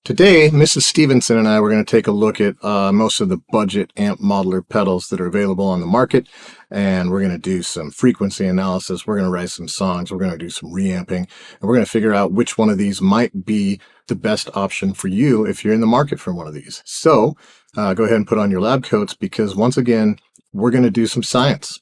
Today, Mrs. Stevenson and I were going to take a look at most of the budget amp modeler pedals that are available on the market, and we're going to do some frequency analysis. We're going to write some songs. We're going to do some reamping, and we're going to figure out which one of these might be the best option for you if you're in the market for one of these. So go ahead and put on your lab coats, because once again, we're going to do some science.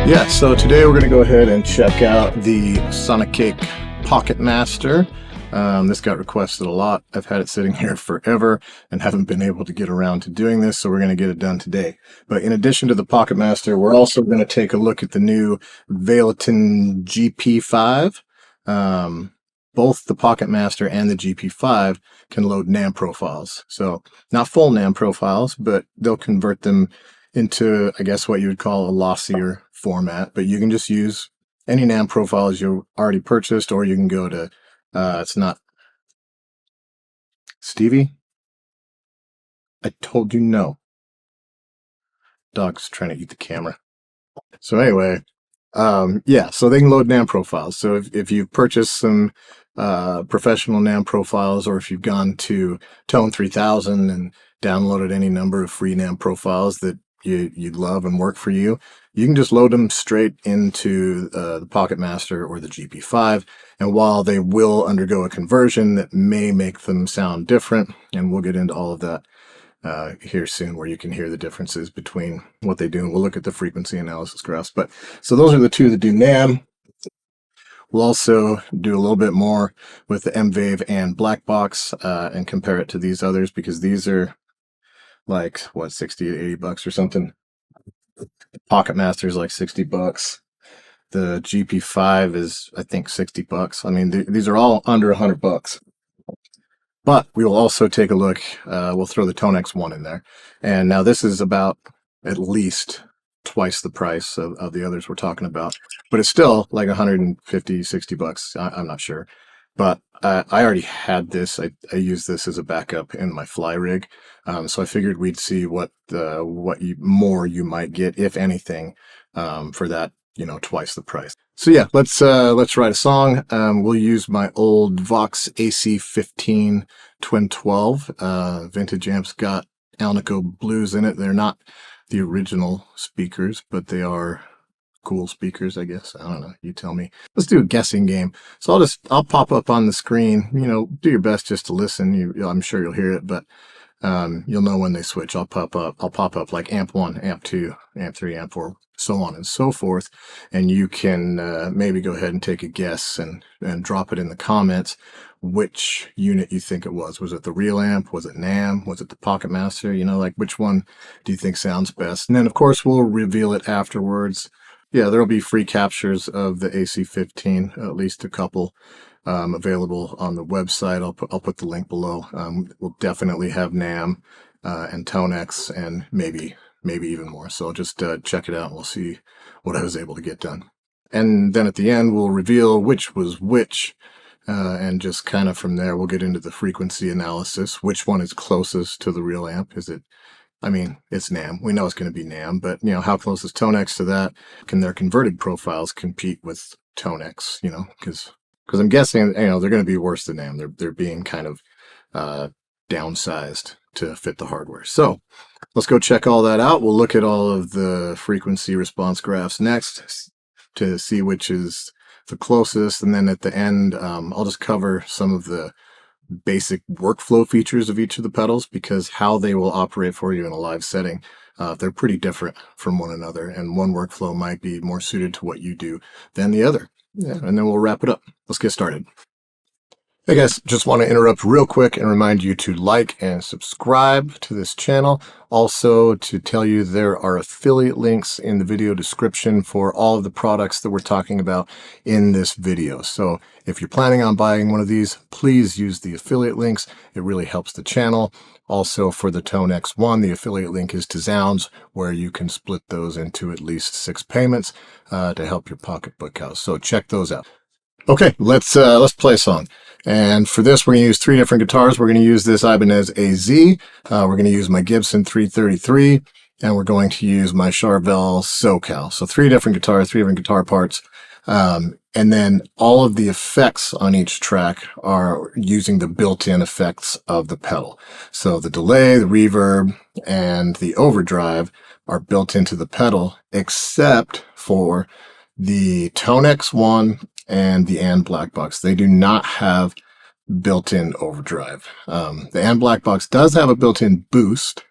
Yeah, so today we're going to go ahead and check out the Sonicake Pocket Master. This got requested a lot. I've had it sitting here forever and haven't been able to get around to doing this, so we're going to get it done today. But in addition to the Pocket Master, we're also going to take a look at the new Valeton GP-5. Both the Pocket Master and the GP-5 can load NAM profiles. So not full NAM profiles, but they'll convert them into, I guess, what you would call a lossier format. But you can just use any NAM profiles you already purchased, or you can go to, it's not, Stevie? I told you no. Dog's trying to eat the camera. So anyway, yeah, so they can load NAM profiles. So if you've purchased some professional NAM profiles, or if you've gone to Tone 3000 and downloaded any number of free NAM profiles that you'd love and work for you, you can just load them straight into the Pocket Master or the GP-5. And while they will undergo a conversion that may make them sound different, and we'll get into all of that here soon, where you can hear the differences between what they do, and we'll look at the frequency analysis graphs. But so those are the two that do NAM. We'll also do a little bit more with the M-VAVE ANN Black Box and compare it to these others, because these are like, what, 60 to 80 bucks or something. The Pocket Master is like 60 bucks. The GP-5 is, I think, 60 bucks. I mean, these are all under 100 bucks. But we will also take a look. We'll throw the Tonex One in there. And now this is about at least twice the price of the others we're talking about. But it's still like 150, 60 bucks. I'm not sure. But I already had this. I used this as a backup in my fly rig. So I figured we'd see what more you might get, if anything, for that, twice the price. So yeah, let's write a song. We'll use my old Vox AC15 Twin 12. Vintage amps got Alnico blues in it. They're not the original speakers, but they are cool speakers, I guess. I don't know. You tell me. Let's do a guessing game. So I'll pop up on the screen. Do your best just to listen. I'm sure you'll hear it, but you'll know when they switch. I'll pop up like amp 1, amp 2, amp 3, amp 4, so on and so forth. And you can maybe go ahead and take a guess and drop it in the comments which unit you think it was. Was it the real amp? Was it NAM? Was it the Pocket Master? Like, which one do you think sounds best? And then, of course, we'll reveal it afterwards. Yeah, there'll be free captures of the AC15, at least a couple, available on the website. I'll put the link below. We'll definitely have NAM and Tonex, and maybe even more. So just check it out, and we'll see what I was able to get done. And then at the end, we'll reveal which was which, and just kind of from there, we'll get into the frequency analysis. Which one is closest to the real amp? It's NAM. We know it's going to be NAM, but, how close is Tonex to that? Can their converted profiles compete with Tonex, because I'm guessing, they're going to be worse than NAM. They're being kind of downsized to fit the hardware. So let's go check all that out. We'll look at all of the frequency response graphs next to see which is the closest. And then at the end, I'll just cover some of the basic workflow features of each of the pedals, because how they will operate for you in a live setting, they're pretty different from one another, and one workflow might be more suited to what you do than the other. Yeah, and then we'll wrap it up. Let's get started. Hey guys, just want to interrupt real quick and remind you to like and subscribe to this channel. Also, to tell you there are affiliate links in the video description for all of the products that we're talking about in this video. So if you're planning on buying one of these, please use the affiliate links. It really helps the channel. Also, for the Tonex One, the affiliate link is to Zounds, where you can split those into at least 6 payments to help your pocketbook out. So check those out. Okay, let's play a song. And for this, we're going to use 3 different guitars. We're going to use this Ibanez AZ. We're going to use my Gibson 333. and we're going to use my Charvel SoCal. So three different guitar parts. And then all of the effects on each track are using the built-in effects of the pedal. So the delay, the reverb, and the overdrive are built into the pedal, except for the Tonex One and the ANN Black Box. They do not have built-in overdrive. The ANN Black Box does have a built-in boost.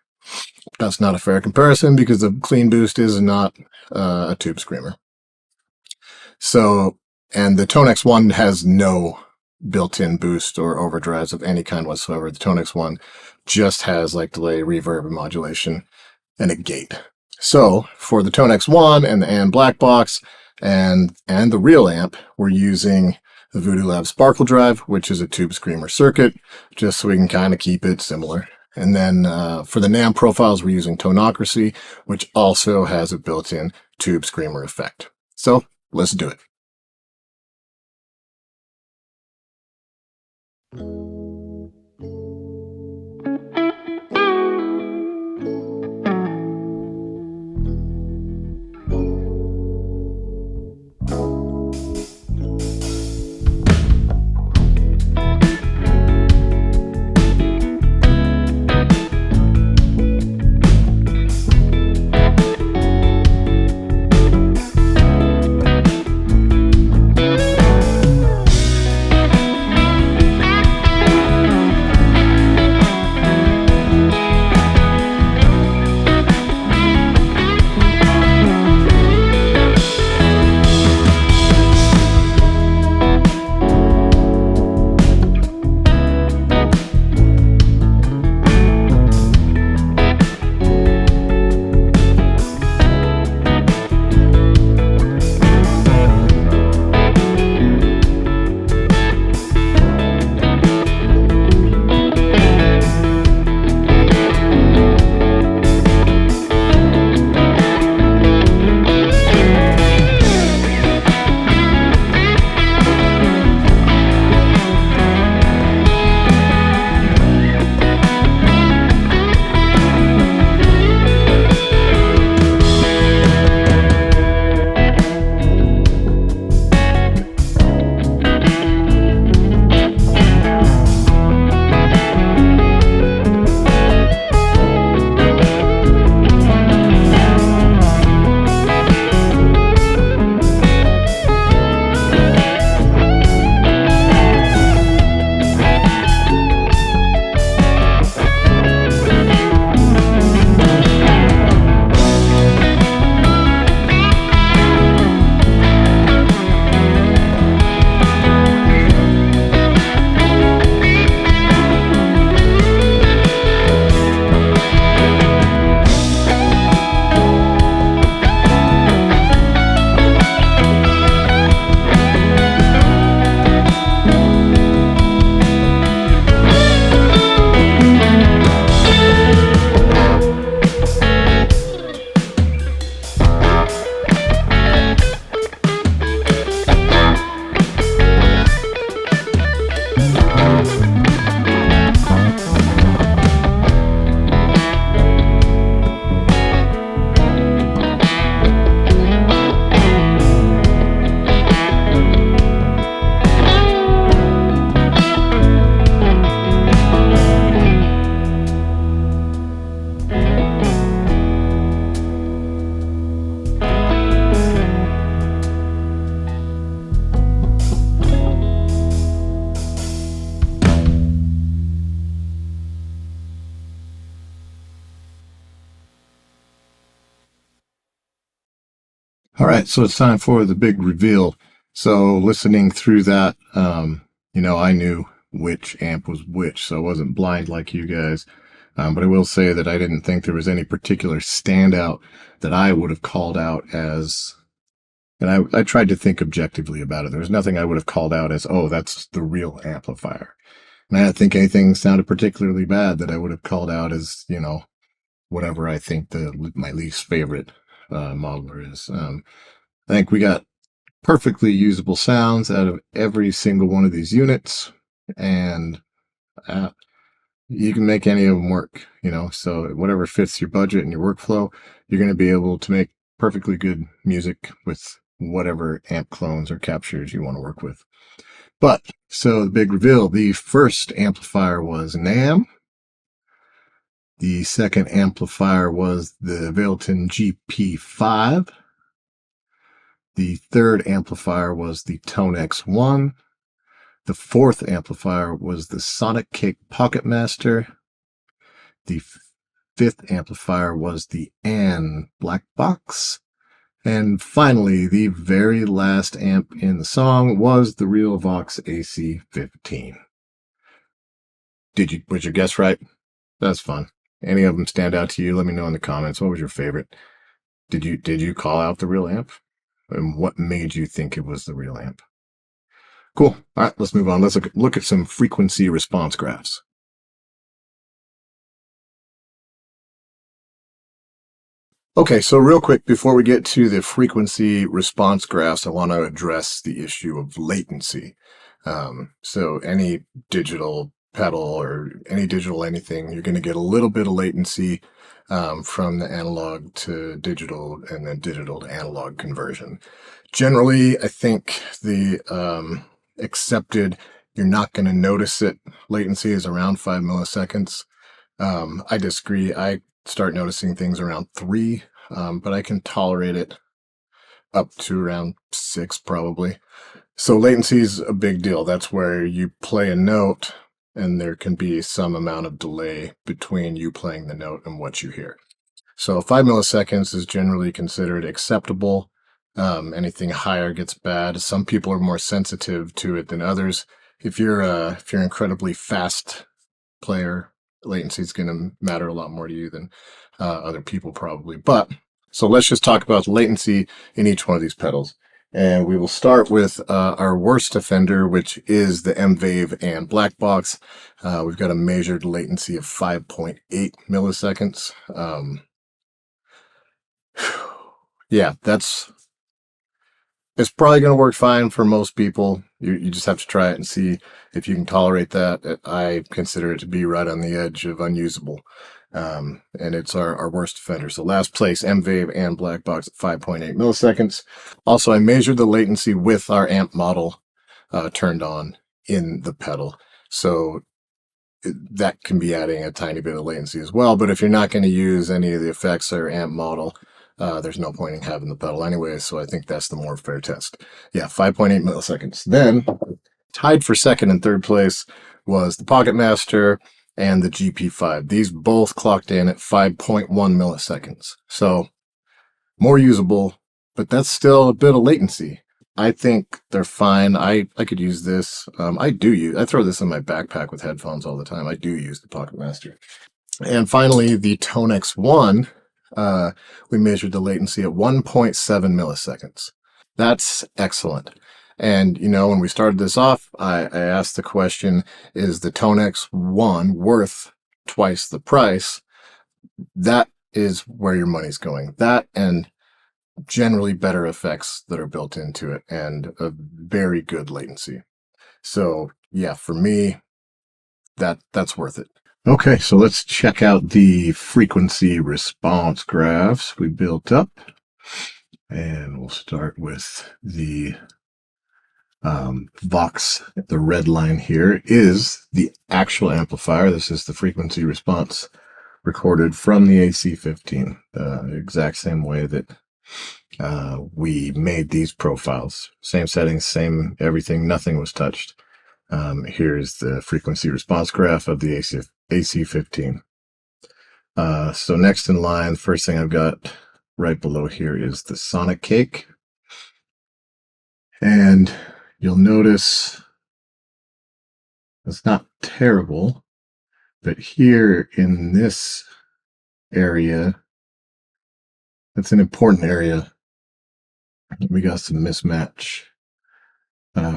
That's not a fair comparison because the clean boost is not a tube screamer. So, and the Tonex One has no built-in boost or overdrives of any kind whatsoever. The Tonex One just has like delay, reverb, and modulation, and a gate. So for the Tonex One and the ANN Black Box and the real amp, we're using the Voodoo Lab Sparkle Drive, which is a tube screamer circuit, just so we can kind of keep it similar. And then for the NAMM profiles, we're using Tonocracy, which also has a built-in tube screamer effect. So let's do it. All right, so it's time for the big reveal. So listening through that, I knew which amp was which, so I wasn't blind like you guys. But I will say that I didn't think there was any particular standout that I would have called out as, and I tried to think objectively about it. There was nothing I would have called out as, oh, that's the real amplifier. And I didn't think anything sounded particularly bad that I would have called out as, whatever I think my least favorite modeler is. I think we got perfectly usable sounds out of every single one of these units, and you can make any of them work, you know, so whatever fits your budget and your workflow, you're going to be able to make perfectly good music with whatever amp clones or captures you want to work with. But so the big reveal, the first amplifier was NAMM. The second amplifier was the Valeton GP-5. The third amplifier was the Tonex One. The fourth amplifier was the Sonicake Pocket Master. The fifth amplifier was the ANN Black Box. And finally, the very last amp in the song was the Realvox AC-15. Was your guess right? That's fun. Any of them stand out to you? Let me know in the comments. What was your favorite? Did you call out the real amp? And what made you think it was the real amp? Cool. All right, let's move on. Let's look at some frequency response graphs. Okay, so real quick, before we get to the frequency response graphs, I want to address the issue of latency. So any digital pedal or any digital anything, you're going to get a little bit of latency from the analog to digital and then digital to analog conversion. Generally, I think the accepted, you're not going to notice it, latency is around 5 milliseconds. I disagree. I start noticing things around 3, but I can tolerate it up to around 6 probably. So latency is a big deal. That's where you play a note and there can be some amount of delay between you playing the note and what you hear. So 5 milliseconds is generally considered acceptable. Anything higher gets bad. Some people are more sensitive to it than others. If you're incredibly fast player, latency is going to matter a lot more to you than other people probably. But so let's just talk about latency in each one of these pedals. And we will start with our worst offender, which is the M-VAVE ANN Black Box. We've got a measured latency of 5.8 milliseconds. Yeah, it's probably going to work fine for most people. You just have to try it and see if you can tolerate that. I consider it to be right on the edge of unusable. And it's our worst offender. So last place, M-VAVE ANN Black Box at 5.8 milliseconds. Also, I measured the latency with our amp model turned on in the pedal. So that can be adding a tiny bit of latency as well. But if you're not going to use any of the effects or amp model, there's no point in having the pedal anyway. So I think that's the more fair test. Yeah, 5.8 milliseconds. Then tied for second and third place was the Pocket Master and the GP-5. These both clocked in at 5.1 milliseconds. So more usable, but that's still a bit of latency. I think they're fine. I could use this. I throw this in my backpack with headphones all the time. I do use the Pocket Master. And finally, the Tonex One, we measured the latency at 1.7 milliseconds. That's excellent. And, you know, when we started this off, I asked the question, is the Tonex One worth twice the price? That is where your money's going. That and generally better effects that are built into it and a very good latency. So yeah, for me, that's worth it. Okay, so let's check out the frequency response graphs we built up. And we'll start with the Vox. The red line here is the actual amplifier. This is the frequency response recorded from the AC-15, the exact same way that we made these profiles. Same settings, same everything, nothing was touched. Here's the frequency response graph of the AC-15. So next in line, the first thing I've got right below here is the Sonicake. And you'll notice it's not terrible, but here in this area, that's an important area. We got some mismatch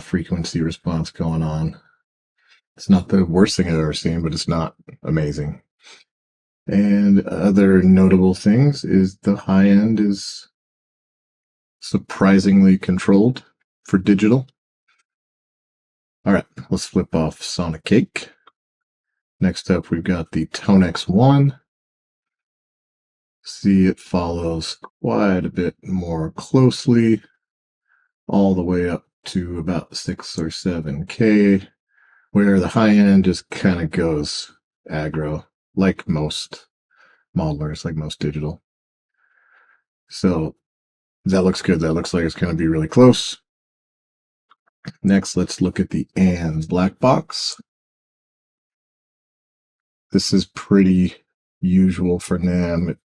frequency response going on. It's not the worst thing I've ever seen, but it's not amazing. And other notable things is the high end is surprisingly controlled for digital. All right, let's flip off Sonicake. Next up, we've got the Tonex One. See, it follows quite a bit more closely, all the way up to about 6 or 7K, where the high end just kind of goes aggro, like most modelers, like most digital. So that looks good. That looks like it's going to be really close. Next, let's look at the ANN Black Box. This is pretty usual for NAM,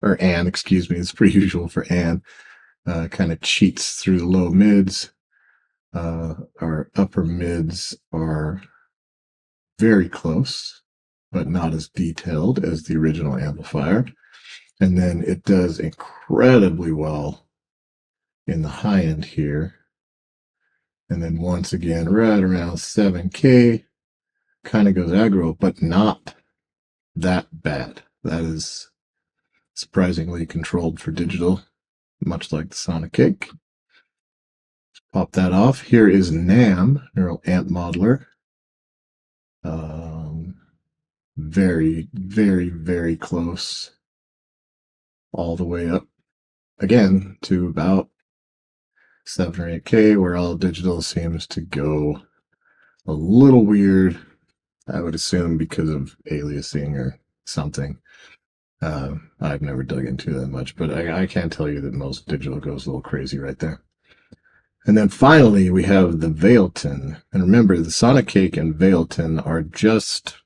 or ANN, excuse me. It's pretty usual for ANN. Kind of cheats through the low mids. Our upper mids are very close, but not as detailed as the original amplifier. And then it does incredibly well in the high end here. And then once again, right around 7K, kind of goes aggro, but not that bad. That is surprisingly controlled for digital, much like the Sonicake. Pop that off. Here is NAM, Neural Amp Modeler. Very, very, very close. All the way up, again, to about 7 or 8K, where all digital seems to go a little weird. I would assume because of aliasing or something. I've never dug into that much, but I can tell you that most digital goes a little crazy right there. And then finally, we have the Valeton. And remember, the Sonicake and Valeton are just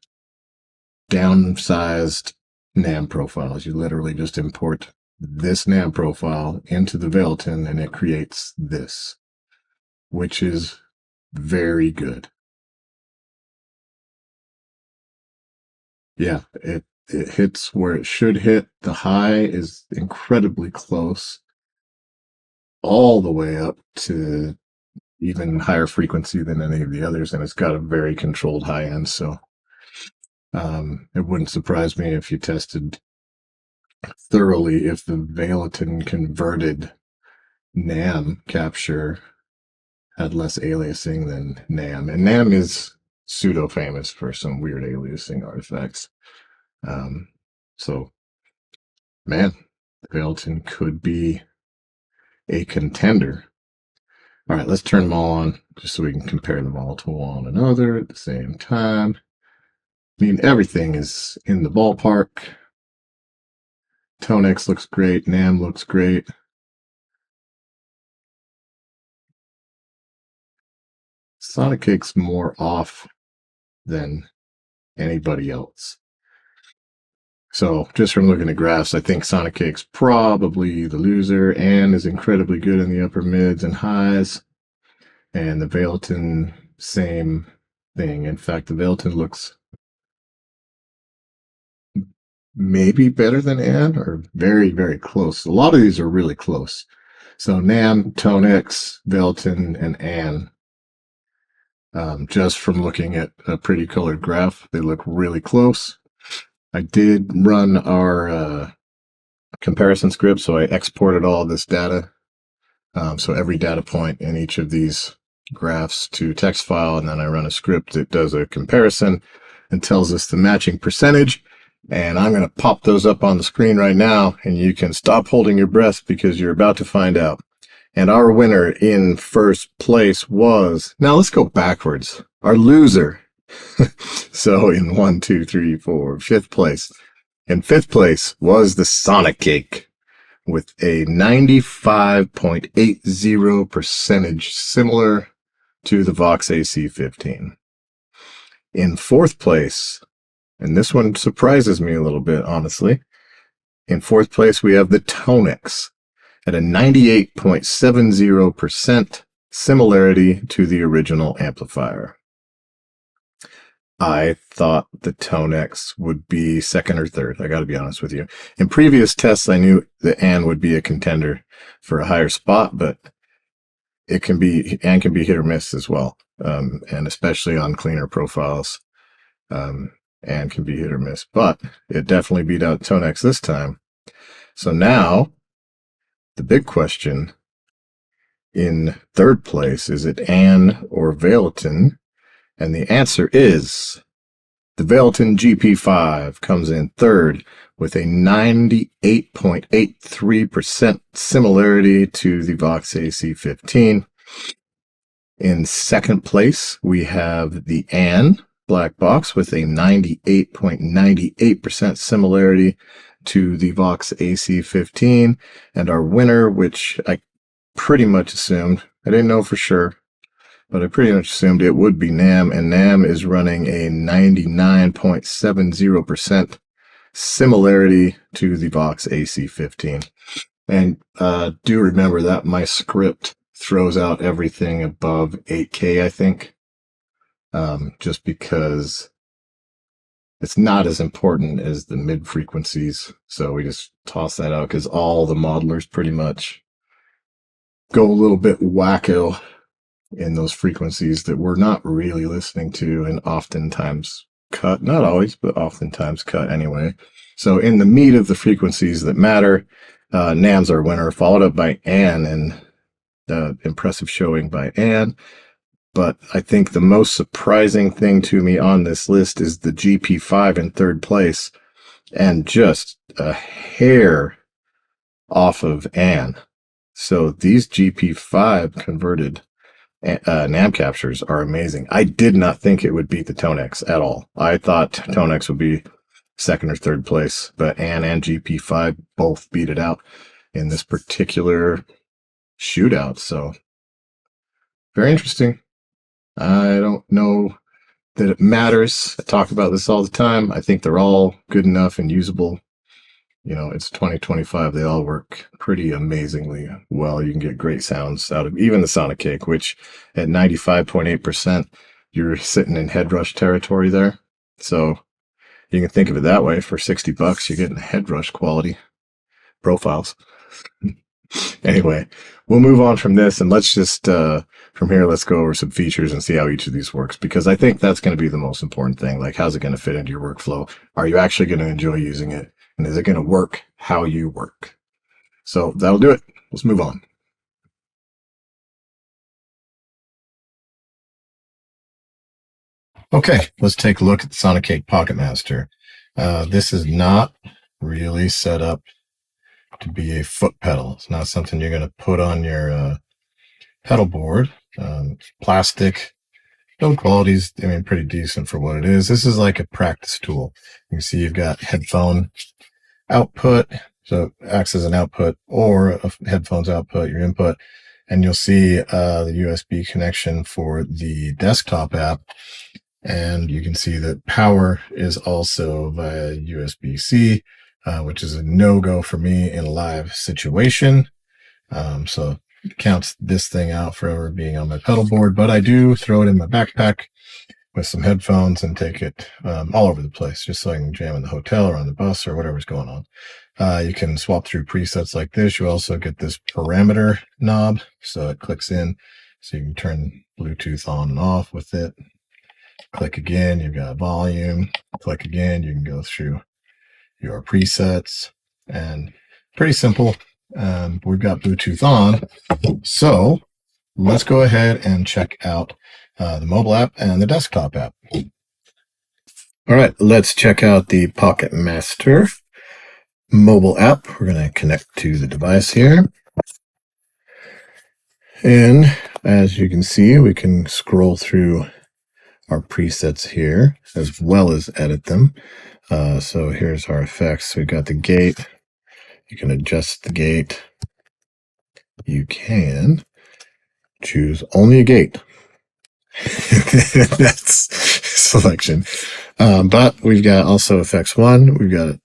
downsized NAM profiles. You literally just import this NAM profile into the Valeton and it creates this, which is very good. Yeah, it hits where it should hit. The high is incredibly close, all the way up to even higher frequency than any of the others, and it's got a very controlled high end. So it wouldn't surprise me if you tested thoroughly if the Valeton converted NAM capture had less aliasing than NAM. And NAM is pseudo famous for some weird aliasing artifacts. So, man, Valeton could be a contender. All right, let's turn them all on just so we can compare them all to one another at the same time. I mean, everything is in the ballpark. Tonex looks great. NAM looks great. Sonicake's more off than anybody else. So just from looking at graphs, I think Sonicake's probably the loser. ANN is incredibly good in the upper mids and highs. And the Valeton, same thing. In fact, the Valeton looks maybe better than ANN, or very, very close. A lot of these are really close. So NAM, Tonex, Valeton, and ANN. Just from looking at a pretty colored graph, they look really close. I did run our comparison script, so I exported all this data. So every data point in each of these graphs to text file, and then I run a script that does a comparison and tells us the matching percentage. And I'm going to pop those up on the screen right now, and you can stop holding your breath because you're about to find out. And our winner in first place was, now let's go backwards, our loser. So in 1, 2, 3, 4, fifth place. In fifth place was the Sonicake with a 95.80 percentage, similar to the Vox AC15. In fourth place, and this one surprises me a little bit, honestly. In fourth place, we have the Tonex at a 98.70% similarity to the original amplifier. I thought the Tonex would be second or third. I got to be honest with you. In previous tests, I knew the ANN would be a contender for a higher spot, but it can be, ANN can be hit or miss as well, and especially on cleaner profiles. ANN can be hit or miss, but it definitely beat out Tonex this time. So now, the big question in third place, is it ANN or Valeton? And the answer is, The Valeton GP-5 comes in third with a 98.83% similarity to the Vox AC-15. In second place, we have the ANN Black Box with a 98.98% similarity to the Vox AC-15. And our winner, which I pretty much assumed, I didn't know for sure, but I pretty much assumed it would be NAM, and NAM is running a 99.70% similarity to the Vox AC-15. And do remember that my script throws out everything above 8K, I think, just because it's not as important as the mid frequencies. So we just toss that out because all the modelers pretty much go a little bit wacko in those frequencies that we're not really listening to, and oftentimes cut, not always, but oftentimes cut anyway. So in the meat of the frequencies that matter, NAM's our winner, followed up by ANN, and impressive showing by ANN. But I think the most surprising thing to me on this list is the GP5 in third place, and just a hair off of ANN. So these GP5 converted NAM captures are amazing. I did not think it would beat the Tonex at all. I thought Tonex would be second or third place, but ANN and GP5 both beat it out in this particular shootout. So very interesting. I don't know that it matters. I talk about this all the time. I think they're all good enough and usable. You know, it's 2025. They all work pretty amazingly well. You can get great sounds out of even the Sonicake, which at 95.8%, you're sitting in head rush territory there. So you can think of it that way. For $60, you're getting head rush quality profiles. Anyway, we'll move on from this, and let's just, from here, let's go over some features and see how each of these works, because I think that's going to be the most important thing. Like, how's it going to fit into your workflow? Are you actually going to enjoy using it? And is it going to work how you work? So that'll do it. Let's move on. Okay, let's take a look at the Sonicake Pocket Master. This is not really set up to be a foot pedal. It's not something you're going to put on your pedal board. Plastic, build quality's, I mean, pretty decent for what it is. This is like a practice tool. You can see you've got headphone output, so it acts as an output, or a headphones output, your input, and you'll see the USB connection for the desktop app. And you can see that power is also via USB-C, which is a no-go for me in a live situation. So it counts this thing out for ever being on my pedal board, but I do throw it in my backpack with some headphones and take it all over the place, just so I can jam in the hotel or on the bus or whatever's going on. You can swap through presets like this. You also get this parameter knob, so it clicks in, so you can turn Bluetooth on and off with it. Click again, you've got volume. Click again, you can go through your presets, and pretty simple. We've got Bluetooth on, so let's go ahead and check out the mobile app and the desktop app. All right, let's check out the Pocket Master mobile app. We're going to connect to the device here. And as you can see, we can scroll through our presets here as well as edit them. So here's our effects. We've got the gate. You can adjust the gate. You can choose only a gate. That's selection. But we've got also effects one. We've got a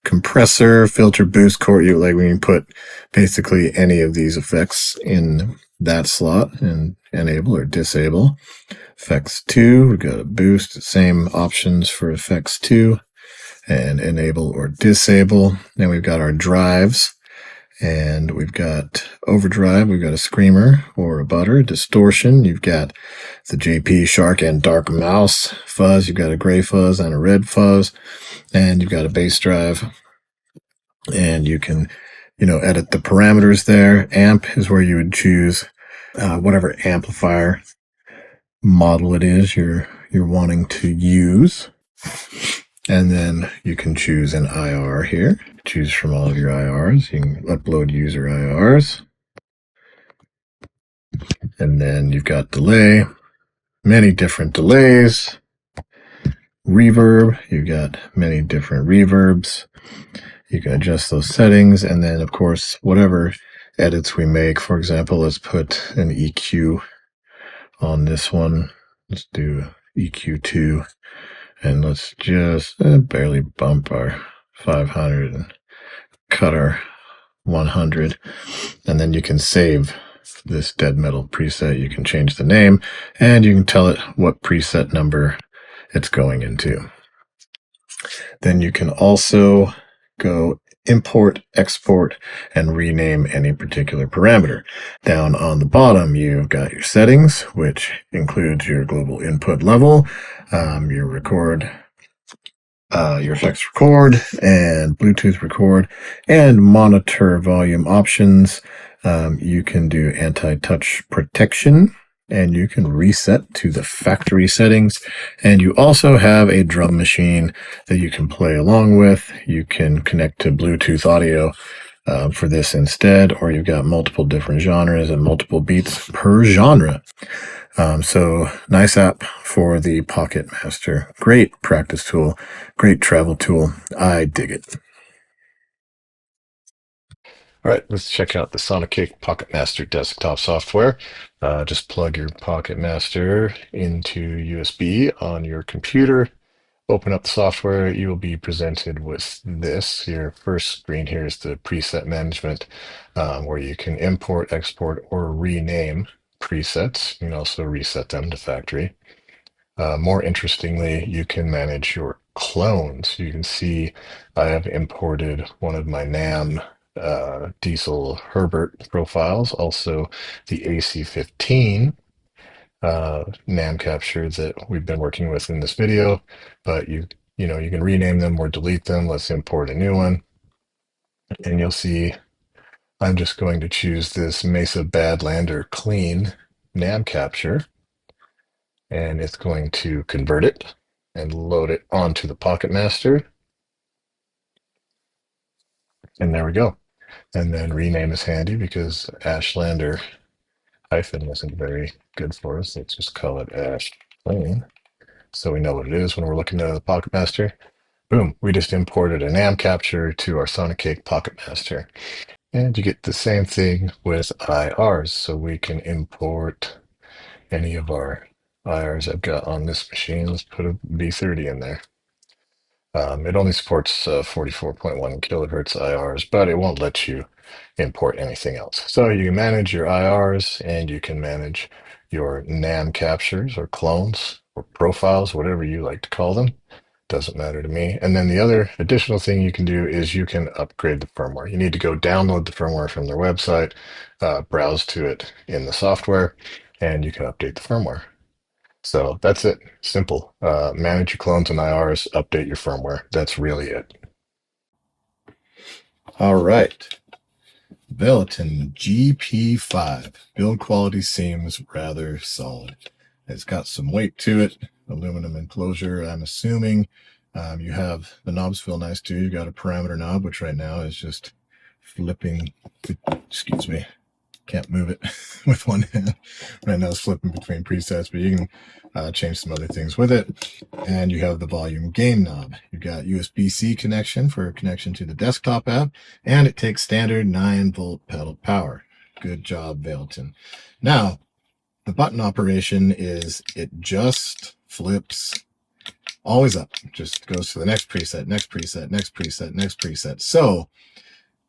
compressor, filter, boost, chord. Like we can put basically any of these effects in that slot and enable or disable. Effects 2, we've got a boost, same options for effects 2, and enable or disable. Then we've got our drives, and we've got overdrive, we've got a screamer or a butter, distortion, you've got the JP Shark and Dark Mouse fuzz, you've got a gray fuzz and a red fuzz, and you've got a bass drive, and you can, edit the parameters there. Amp is where you would choose whatever amplifier model it is you're wanting to use. And then you can choose an IR here. Choose from all of your IRs. You can upload user IRs. And then you've got delay, many different delays. Reverb, you've got many different reverbs. You can adjust those settings, and then of course whatever edits we make. For example, let's put an EQ on this one. Let's do EQ2, and let's just barely bump our 500 and cut our 100, and then you can save this dead metal preset. You can change the name, and you can tell it what preset number it's going into. Then you can also go import, export, and rename any particular parameter. Down on the bottom, you've got your settings, which includes your global input level, your record, your effects record, and Bluetooth record, and monitor volume options. You can do anti-touch protection, and you can reset to the factory settings. And you also have a drum machine that you can play along with. You can connect to Bluetooth audio for this instead, or you've got multiple different genres and multiple beats per genre. So nice app for the Pocket Master. Great practice tool, great travel tool. I dig it. All right, let's check out the Sonicake Pocket Master desktop software. Just plug your Pocket Master into USB on your computer. Open up the software. You will be presented with this. Your first screen here is the preset management, where you can import, export, or rename presets. You can also reset them to factory. More interestingly, you can manage your clones. You can see I have imported one of my NAM Diesel Herbert profiles, also the AC15 NAM capture that we've been working with in this video, but you can rename them or delete them. Let's import a new one, and you'll see I'm just going to choose this Mesa Badlander Clean NAM capture, and it's going to convert it and load it onto the Pocket Master. And there we go. And then rename is handy because Ashlander hyphen isn't very good for us. Let's just call it Ash Clean, so we know what it is when we're looking at the Pocket Master. Boom, we just imported a NAM capture to our Sonicake Pocket Master. And you get the same thing with IRs. So we can import any of our IRs I've got on this machine. Let's put a V30 in there. It only supports 44.1 kilohertz IRs, but it won't let you import anything else. So you can manage your IRs, and you can manage your NAM captures or clones or profiles, whatever you like to call them. Doesn't matter to me. And then the other additional thing you can do is you can upgrade the firmware. You need to go download the firmware from their website, browse to it in the software, and you can update the firmware. So that's it. Simple. Manage your clones and IRs, update your firmware. That's really it. All right. Valeton GP-5. Build quality seems rather solid. It's got some weight to it. Aluminum enclosure, I'm assuming. You have the knobs feel nice too. You've got a parameter knob, which right now is just flipping. Excuse me. Can't move it with one hand. Right now it's flipping between presets, but you can change some other things with it. And you have the volume gain knob. You've got USB-C connection for connection to the desktop app, and it takes standard 9-volt pedal power. Good job, Valeton. Now, the button operation is it just flips always up. Just goes to the next preset, next preset, next preset, next preset. So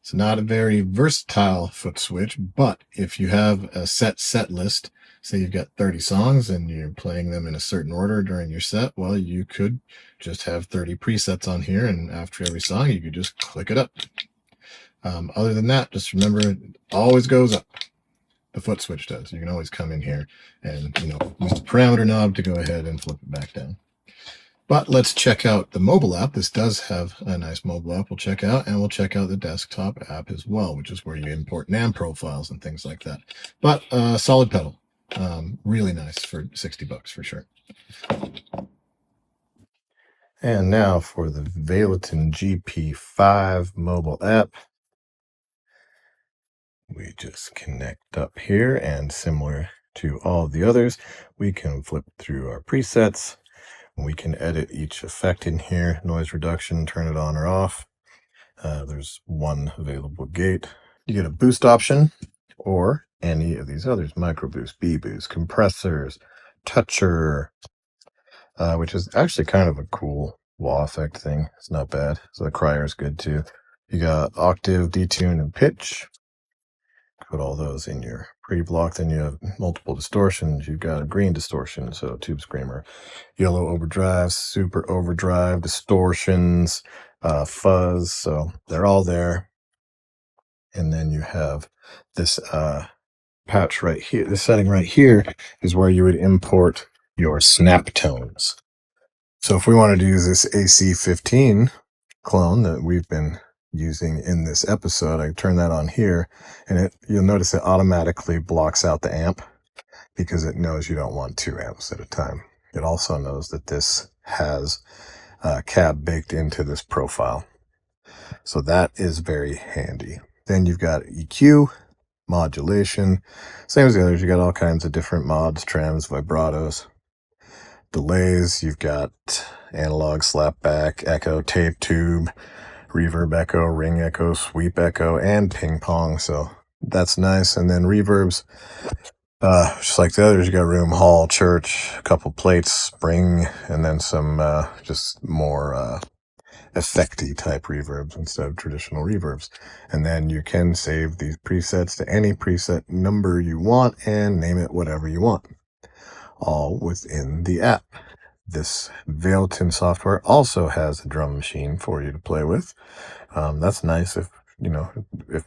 it's not a very versatile foot switch, but if you have a set list, say you've got 30 songs and you're playing them in a certain order during your set, well, you could just have 30 presets on here, and after every song, you could just click it up. Other than that, just remember it always goes up. The foot switch does. You can always come in here and use the parameter knob to go ahead and flip it back down. But let's check out the mobile app. This does have a nice mobile app we'll check out, and we'll check out the desktop app as well, which is where you import NAM profiles and things like that. But solid pedal. Really nice for $60 for sure. And now for the Valeton GP-5 mobile app. We just connect up here, and similar to all the others, we can flip through our presets. We can edit each effect in here, noise reduction, turn it on or off. There's one available gate. You get a boost option or any of these others: micro boost, B boost, compressors, toucher, which is actually kind of a cool wah effect thing. It's not bad. So the crier is good too. You got octave, detune, and pitch. Put all those in your pre-block. Then you have multiple distortions. You've got a green distortion, so tube screamer, yellow overdrive, super overdrive, distortions, fuzz. So they're all there. And then you have this patch right here. This setting right here is where you would import your snap tones. So if we wanted to use this AC15 clone that we've been using in this episode, I turn that on here, and you'll notice it automatically blocks out the amp because it knows you don't want 2 amps at a time. It also knows that this has cab baked into this profile. So that is very handy. Then you've got EQ, modulation, same as the others. You got all kinds of different mods, trems, vibratos, delays. You've got analog, slapback, echo, tape tube, reverb echo, ring echo, sweep echo, and ping pong. So that's nice. And then reverbs, just like the others, you got room, hall, church, a couple plates, spring, and then some just more effecty type reverbs instead of traditional reverbs. And then you can save these presets to any preset number you want and name it whatever you want, all within the app. This Valeton software also has a drum machine for you to play with. That's nice if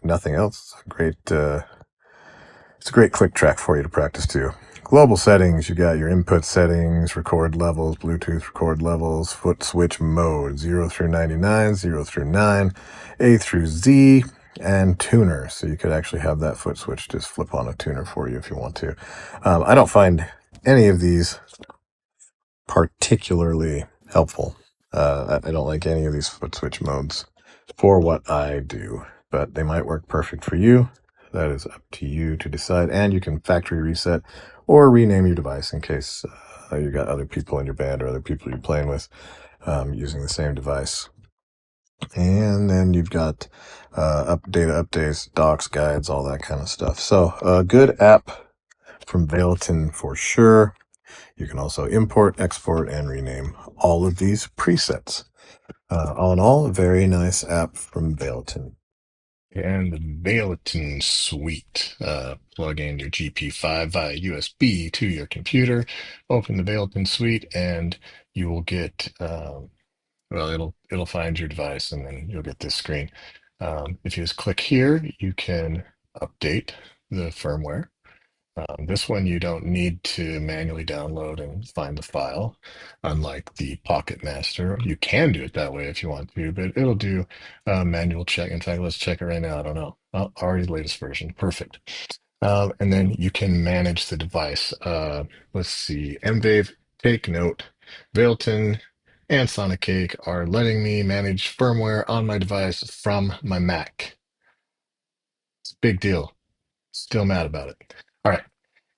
nothing else. It's a great click track for you to practice too. Global settings, you got your input settings, record levels, Bluetooth record levels, foot switch mode, 0 through 99, 0 through 9, A through Z, and tuner. So you could actually have that foot switch just flip on a tuner for you if you want to. I don't find any of these particularly helpful. I don't like any of these foot switch modes for what I do, but they might work perfect for you. That is up to you to decide, and you can factory reset or rename your device in case you got other people in your band or other people you're playing with using the same device. And then you've got data updates, docs, guides, all that kind of stuff. So a good app from Valeton for sure. You can also import, export, and rename all of these presets. All in all, a very nice app from Valeton. And the Valeton Suite. Plug in your GP5 via USB to your computer, open the Valeton Suite, and you will get, it'll find your device, and then you'll get this screen. If you just click here, you can update the firmware. This one you don't need to manually download and find the file, unlike the Pocket Master. You can do it that way if you want to, but it'll do manual check. In fact, let's check it right now. I don't know. Oh, already latest version. Perfect. And then you can manage the device. Let's see. M-VAVE, take note. Valeton and Sonicake are letting me manage firmware on my device from my Mac. It's a big deal. Still mad about it. All right.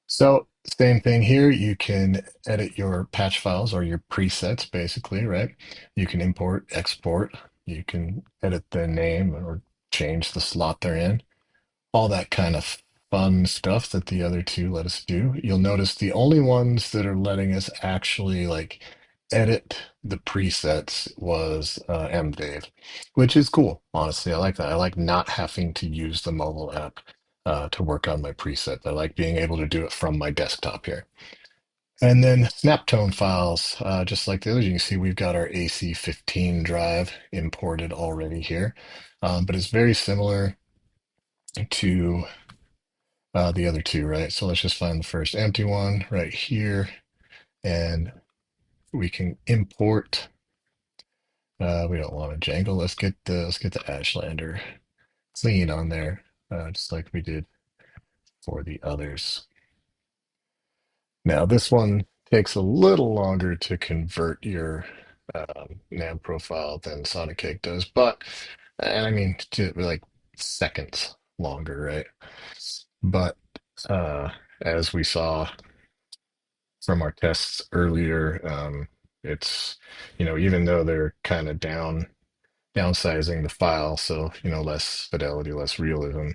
So same thing here. You can edit your patch files or your presets, basically, right? You can import, export. You can edit the name or change the slot they're in. All that kind of fun stuff that the other two let us do. You'll notice the only ones that are letting us actually like edit the presets was M-VAVE, which is cool. Honestly, I like that. I like not having to use the mobile app to work on my presets. I like being able to do it from my desktop here. And then Snaptone files, just like the others, you can see we've got our AC15 drive imported already here, but it's very similar to the other two, right? So let's just find the first empty one right here, and we can import. We don't want to jangle. Let's get the Ashlander clean on there, just like we did for the others. Now this one takes a little longer to convert your NAM profile than Sonicake does, but and I mean like seconds longer, right? But uh, as we saw from our tests earlier, it's even though they're kind of downsizing the file, so less fidelity, less realism,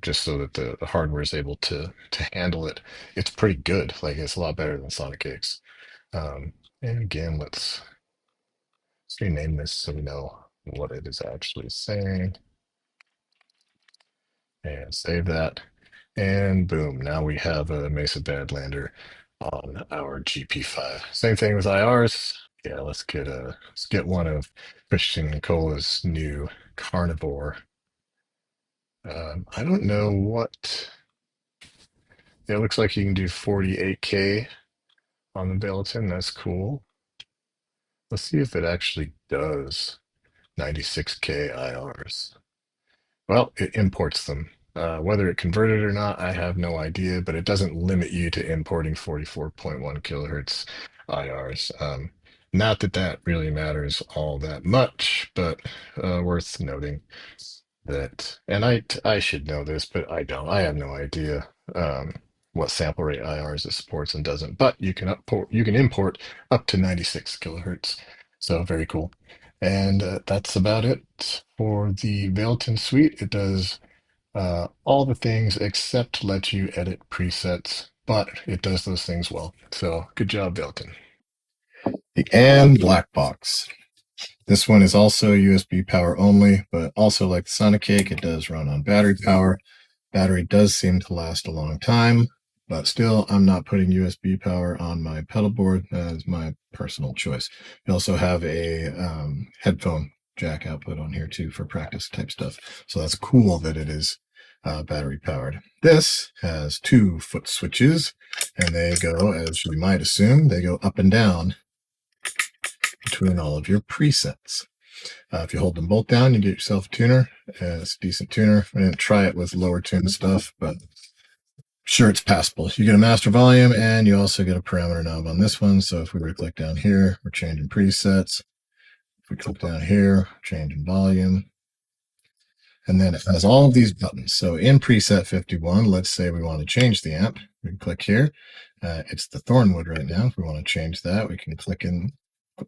just so that the hardware is able to handle it. It's pretty good. Like it's a lot better than Sonicake's. And again, let's rename this so we know what it is actually saying. And save that. And boom, now we have a Mesa Badlander on our GP5. Same thing with IRs. Yeah, let's get one of Christian Cola's new carnivore. I don't know what. Yeah, it looks like you can do 48K on the Valeton. That's cool. Let's see if it actually does 96K IRs. Well, it imports them. Whether it converted or not, I have no idea, but it doesn't limit you to importing 44.1 kilohertz IRs. Not that that really matters all that much, but worth noting that, and I should know this, but I don't. I have no idea what sample rate IRs it supports and doesn't. But you can import up to 96 kilohertz. So very cool. And that's about it for the Valeton suite. It does all the things except let you edit presets, but it does those things well. So good job, Valeton. The ANN Black Box. This one is also USB power only, but also like the Sonicake, it does run on battery power. Battery does seem to last a long time, but still, I'm not putting USB power on my pedal board. That is my personal choice. We also have a headphone jack output on here too for practice type stuff. So that's cool that it is battery powered. This has 2 foot switches, and they go, as you might assume, they go up and down between all of your presets. If you hold them both down, you get yourself a tuner. It's a decent tuner. I didn't try it with lower tune stuff, but sure, it's passable. You get a master volume, and you also get a parameter knob on this one. So if we were to click down here, we're changing presets. If we click down here, changing volume. And then it has all of these buttons. So in preset 51, let's say we want to change the amp. We can click here. It's the Thornwood right now. If we want to change that, we can click in.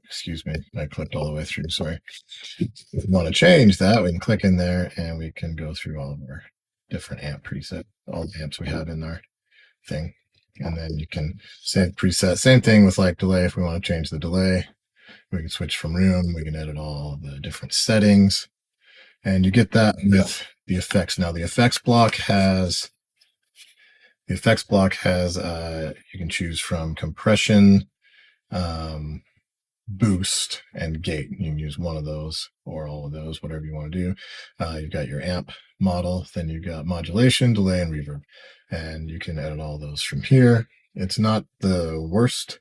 Excuse me, I clicked all the way through, sorry. If we want to change that, we can click in there and we can go through all of our different amp preset, all the amps we have in our thing. And then you can save preset. Same thing with like delay. If we want to change the delay, we can switch from room. We can edit all the different settings. And you get that with the effects. Now the effects block has you can choose from compression, boost, and gate. You can use one of those or all of those, whatever you want to do. You've got your amp model, then you've got modulation, delay, and reverb. And you can edit all those from here. It's not the worst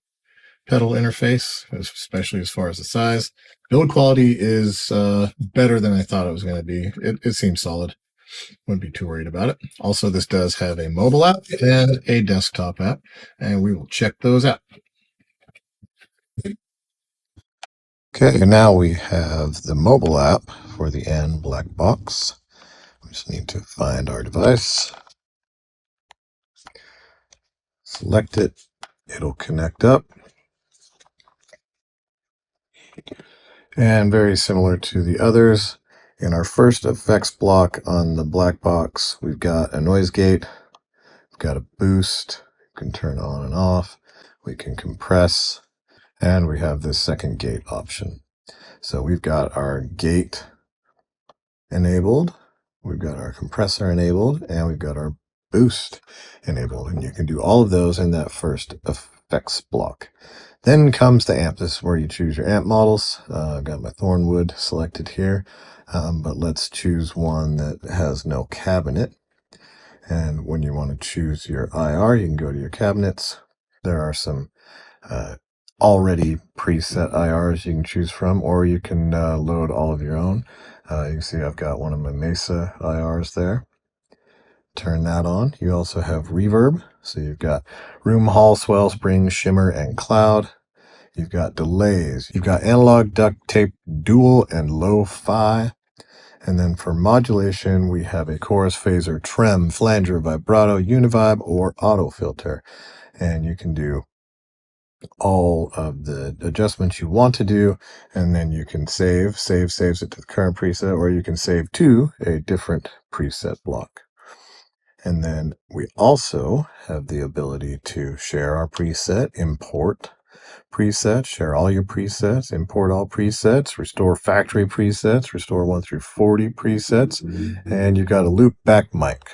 pedal interface, especially as far as the size. Build quality is better than I thought it was going to be. It seems solid. Wouldn't be too worried about it. Also, this does have a mobile app and a desktop app, and we will check those out. Okay, now we have the mobile app for the ANN Black Box. We just need to find our device, select it, it'll connect up. And very similar to the others, in our first effects block on the Black Box, we've got a noise gate, we've got a boost, we can turn on and off, we can compress, and we have this second gate option. So we've got our gate enabled, we've got our compressor enabled, and we've got our boost enabled. And you can do all of those in that first effects block. Then comes the amp. This is where you choose your amp models. I've got my Thornwood selected here, but let's choose one that has no cabinet. And when you want to choose your IR, you can go to your cabinets. There are some already preset IRs you can choose from, or you can load all of your own. You can see I've got one of my Mesa IRs there. Turn that on. You also have reverb. So you've got room, hall, swell, spring, shimmer, and cloud. You've got delays. You've got analog, duct tape, dual, and lo-fi. And then for modulation, we have a chorus, phaser, trem, flanger, vibrato, univibe, or auto filter. And you can do all of the adjustments you want to do, and then you can saves it to the current preset, or you can save to a different preset block. And then we also have the ability to share our preset, import presets, share all your presets, import all presets, restore factory presets, restore 1 through 40 presets, and you've got a loop back mic.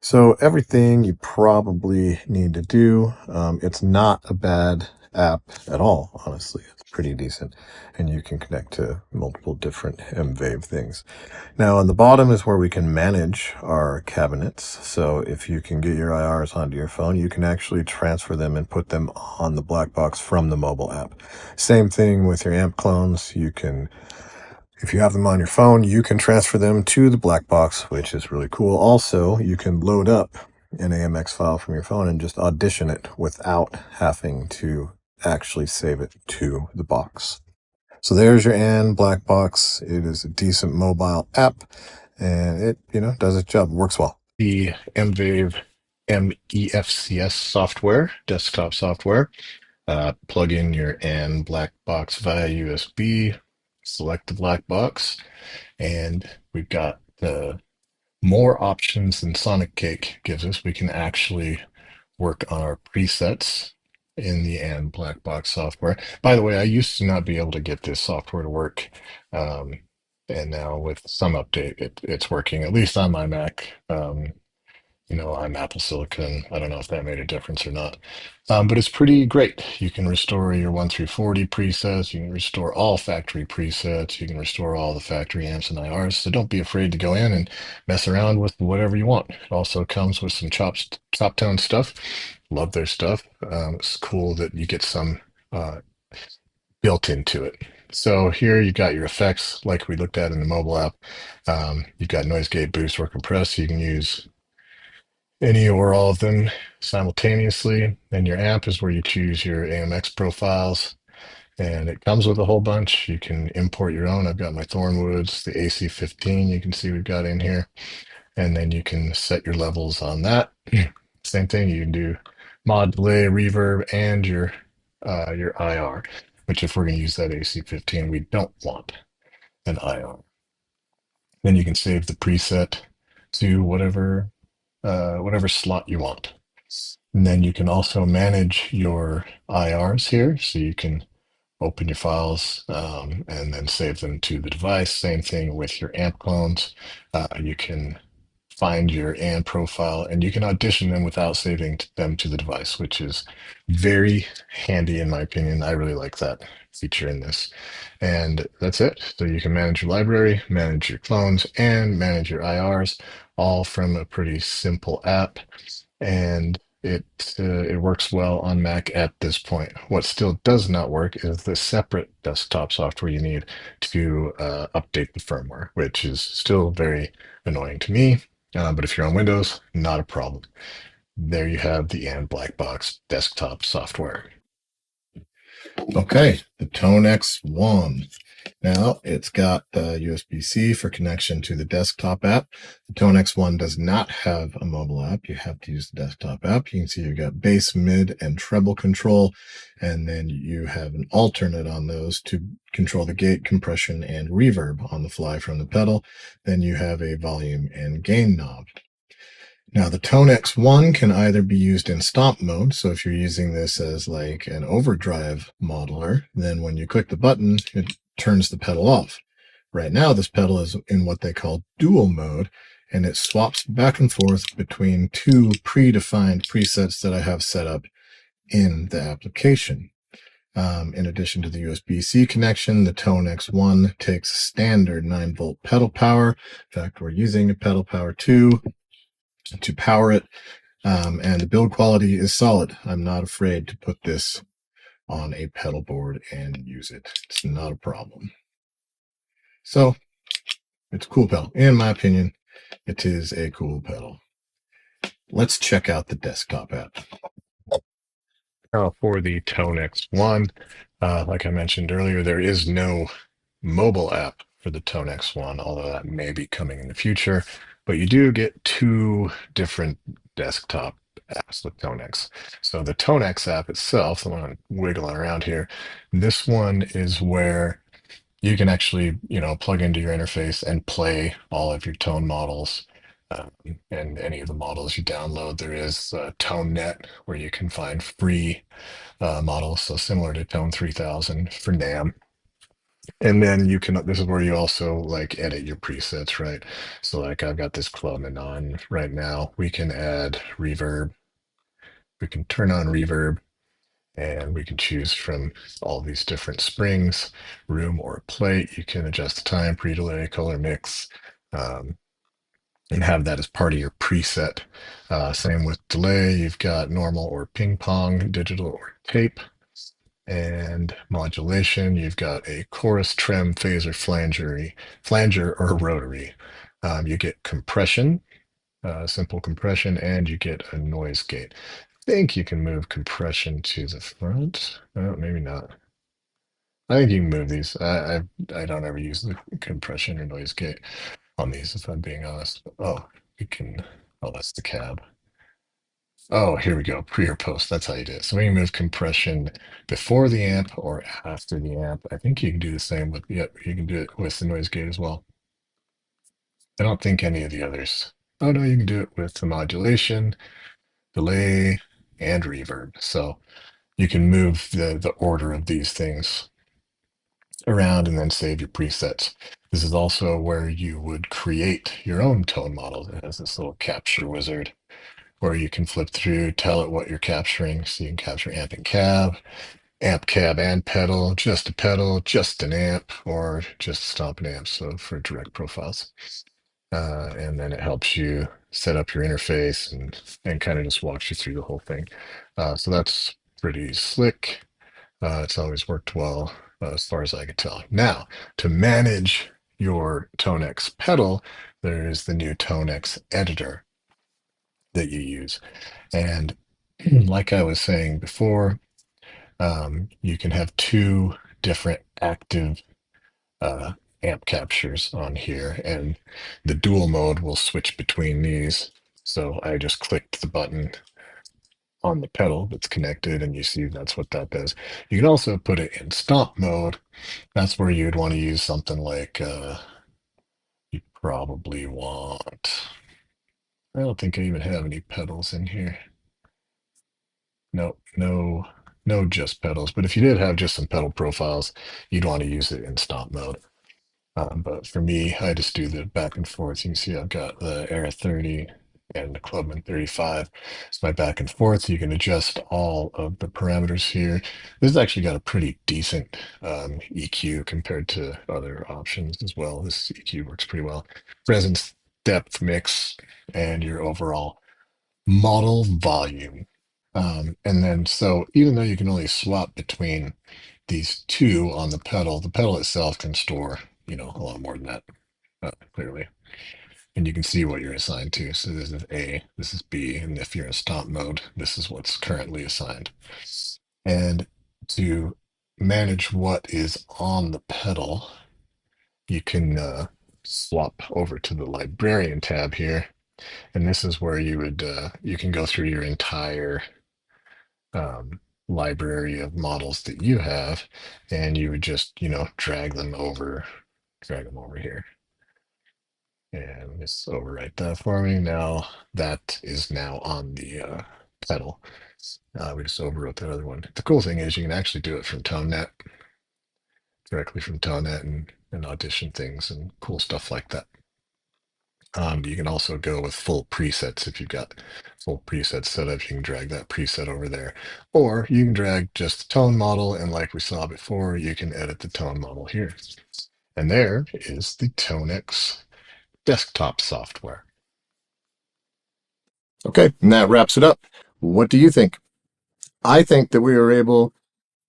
So everything you probably need to do. It's not a bad app at all, honestly. It's pretty decent, and you can connect to multiple different M-VAVE things. Now on the bottom is where we can manage our cabinets. So if you can get your IRs onto your phone, you can actually transfer them and put them on the Blackbox from the mobile app. Same thing with your amp clones. You can, if you have them on your phone, you can transfer them to the Blackbox, which is really cool. Also, you can load up an AMX file from your phone and just audition it without having to actually save it to the box. So there's your ANN Black Box. It is a decent mobile app, and it, does its job. It works well. The M-VAVE MEFCS software, desktop software. Plug in your ANN Black Box via USB, select the Black Box, and we've got the more options than Sonicake gives us. We can actually work on our presets in the ANN Black Box software. By the way, I used to not be able to get this software to work, and now with some update, it's working, at least on my Mac. I'm Apple Silicon. I don't know if that made a difference or not. But it's pretty great. You can restore your 1 through 40 presets. You can restore all factory presets. You can restore all the factory amps and IRs. So don't be afraid to go in and mess around with whatever you want. It also comes with some chop tone stuff. Love their stuff. It's cool that you get some built into it. So here you've got your effects like we looked at in the mobile app. You've got noise gate, boost, or compress. You can use any or all of them simultaneously. Then your amp is where you choose your AMX profiles, and it comes with a whole bunch. You can import your own. I've got my Thornwoods, the AC15 you can see we've got in here, and then you can set your levels on that. Same thing, you can do mod, delay, reverb, and your IR, which if we're going to use that AC15, we don't want an IR. Then you can save the preset to whatever slot you want. And then you can also manage your IRs here. So you can open your files and then save them to the device. Same thing with your amp clones. You can find your ANN profile and you can audition them without saving them to the device, which is very handy in my opinion. I really like that feature in this. And that's it. So you can manage your library, manage your clones, and manage your IRs all from a pretty simple app. And it works well on Mac at this point. What still does not work is the separate desktop software you need to update the firmware, which is still very annoying to me. But if you're on Windows, not a problem. There you have the ANN Black Box desktop software. Okay, the Tonex One. Now it's got USB-C for connection to the desktop app. The Tonex One does not have a mobile app. You have to use the desktop app. You can see you've got bass, mid, and treble control, and then you have an alternate on those to control the gate, compression, and reverb on the fly from the pedal. Then you have a volume and gain knob. Now the Tonex One can either be used in stomp mode, so if you're using this as like an overdrive modeler, then when you click the button, it turns the pedal off. Right now this pedal is in what they call dual mode, and it swaps back and forth between two predefined presets that I have set up in the application. In addition to the USB-C connection, the Tonex One takes standard 9-volt pedal power. In fact, we're using a pedal power 2 to power it, and the build quality is solid. I'm not afraid to put this on a pedal board and use it. It's not a problem. So it's a cool pedal. In my opinion, it is a cool pedal. Let's check out the desktop app. For the Tonex One, like I mentioned earlier, there is no mobile app for the Tonex One, although that may be coming in the future. But you do get two different desktop apps with Tonex. So the Tonex app itself, the one I'm wiggling around here, this one is where you can actually, plug into your interface and play all of your tone models. Um, and any of the models you download, there is ToneNet where you can find free models, so similar to Tone 3000 for NAM. And then this is where you also like edit your presets, right? So like I've got this Clubman on right now. We can add reverb. We can turn on reverb and we can choose from all these different springs, room or plate. You can adjust the time, pre-delay, color mix, um, and have that as part of your preset. Same with delay. You've got normal or ping pong, digital or tape. And modulation, you've got a chorus, trem, phaser, flanger, or rotary. You get compression, simple compression, and you get a noise gate. I think you can move compression to the front. Oh, maybe not. I think you can move these. I don't ever use the compression or noise gate on these, if I'm being honest. Oh, we can. Oh, that's the cab. Oh, here we go. Pre or post. That's how you do it. So we can move compression before the amp or after the amp. I think you can do the same with, yep, you can do it with the noise gate as well. I don't think any of the others. Oh no, you can do it with the modulation, delay, and reverb. So you can move the order of these things around and then save your presets. This is also where you would create your own tone model. It has this little capture wizard where you can flip through, tell it what you're capturing. So you can capture amp cab and pedal, just a pedal, just an amp, or just stop an amp. So for direct profiles. And then it helps you set up your interface and kind of just walks you through the whole thing. So that's pretty slick. It's always worked well as far as I can tell. Now, to manage your Tonex pedal, there is the new Tonex editor that you use. And like I was saying before, you can have two different active uh, amp captures on here, and the dual mode will switch between these. So I just clicked the button on the pedal that's connected, and you see that's what that does. You can also put it in stomp mode. That's where you'd want to use something like you probably want. I don't think I even have any pedals in here. No, no, no, just pedals. But if you did have just some pedal profiles, you'd want to use it in stomp mode. But for me, I just do the back and forth. You can see I've got the Era 30 and the Clubman 35. It's my back and forth. You can adjust all of the parameters here. This has actually got a pretty decent EQ compared to other options as well. This EQ works pretty well. Presence, depth, mix, and your overall model volume. And then, so even though you can only swap between these two on the pedal itself can store, a lot more than that, clearly. And you can see what you're assigned to. So this is A, this is B, and if you're in stomp mode, this is what's currently assigned. And to manage what is on the pedal, you can swap over to the librarian tab here. And this is where you can go through your entire um, library of models that you have, and you would just, drag them over here. And just overwrite that for me. Now that is now on the pedal. We just overwrote that other one. The cool thing is you can actually do it from ToneNet, directly from ToneNet and audition things and cool stuff like that. You can also go with full presets if you've got full presets set up. You can drag that preset over there, or you can drag just the tone model. And like we saw before, you can edit the tone model here. And there is the Tonex desktop software. Okay, and that wraps it up. What do you think? I think that we were able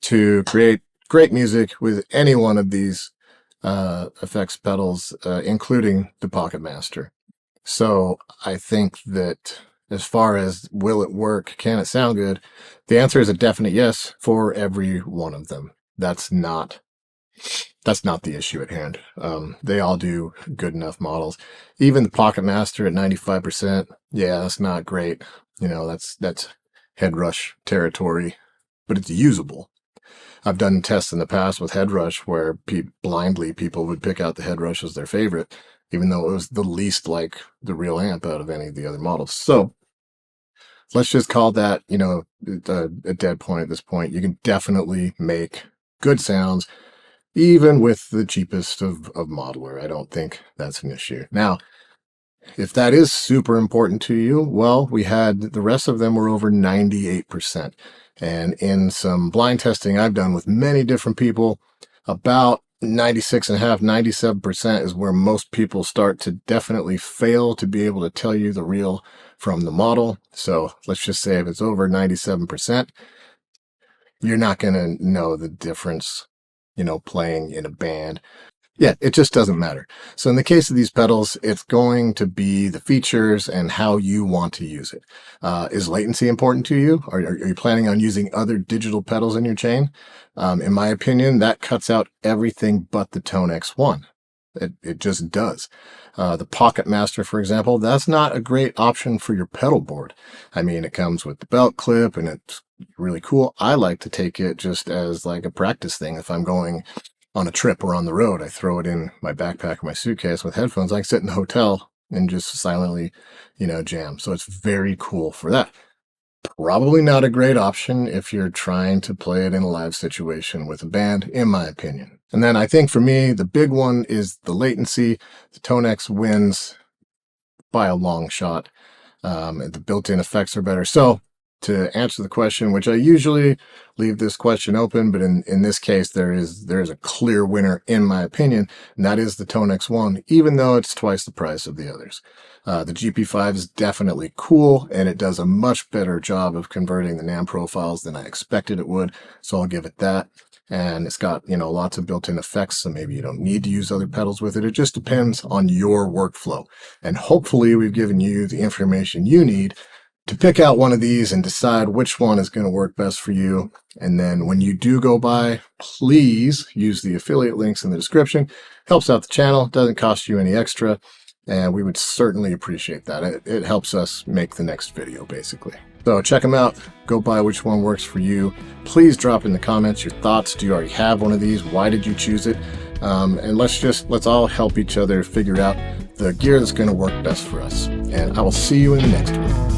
to create great music with any one of these effects pedals, including the Pocket Master. So I think that as far as will it work, can it sound good, the answer is a definite yes for every one of them. That's not the issue at hand. They all do good enough models. Even the Pocket Master at 95%, yeah, that's not great. You know, that's head rush territory, but it's usable. I've done tests in the past with head rush where blindly people would pick out the head rush as their favorite, even though it was the least like the real amp out of any of the other models. So let's just call that, you know, a dead point at this point. You can definitely make good sounds even with the cheapest of modeler. I don't think that's an issue. Now, if that is super important to you, well, we had the rest of them were over 98%. And in some blind testing I've done with many different people, about 96.5, 97% is where most people start to definitely fail to be able to tell you the real from the model. So let's just say if it's over 97%, you're not going to know the difference, you know, playing in a band. Yeah, it just doesn't matter. So in the case of these pedals, it's going to be the features and how you want to use it. Is latency important to you? Are you planning on using other digital pedals in your chain? In my opinion, that cuts out everything but the Tonex One. It just does. The Pocket Master, for example, that's not a great option for your pedal board. I mean, it comes with the belt clip and it's really cool. I like to take it just as like a practice thing. If I'm going on a trip or on the road, I throw it in my backpack or my suitcase with headphones. I can sit in the hotel and just silently, you know, jam. So it's very cool for that. Probably not a great option if you're trying to play it in a live situation with a band, in my opinion. And then I think for me, the big one is the latency. The Tonex wins by a long shot. The built-in effects are better. So to answer the question, which I usually leave this question open, but in this case, there is a clear winner in my opinion, and that is the Tonex One, even though it's twice the price of the others. The GP-5 is definitely cool, and it does a much better job of converting the NAM profiles than I expected it would, so I'll give it that. And it's got, you know, lots of built-in effects, so maybe you don't need to use other pedals with it. It just depends on your workflow. And hopefully we've given you the information you need to pick out one of these and decide which one is going to work best for you. And then when you do go buy, please use the affiliate links in the description. Helps out the channel, doesn't cost you any extra, and we would certainly appreciate that. It helps us make the next video, basically. So check them out, go buy which one works for you. Please drop in the comments your thoughts. Do you already have one of these? Why did you choose it? And let's all help each other figure out the gear that's going to work best for us. And I will see you in the next one.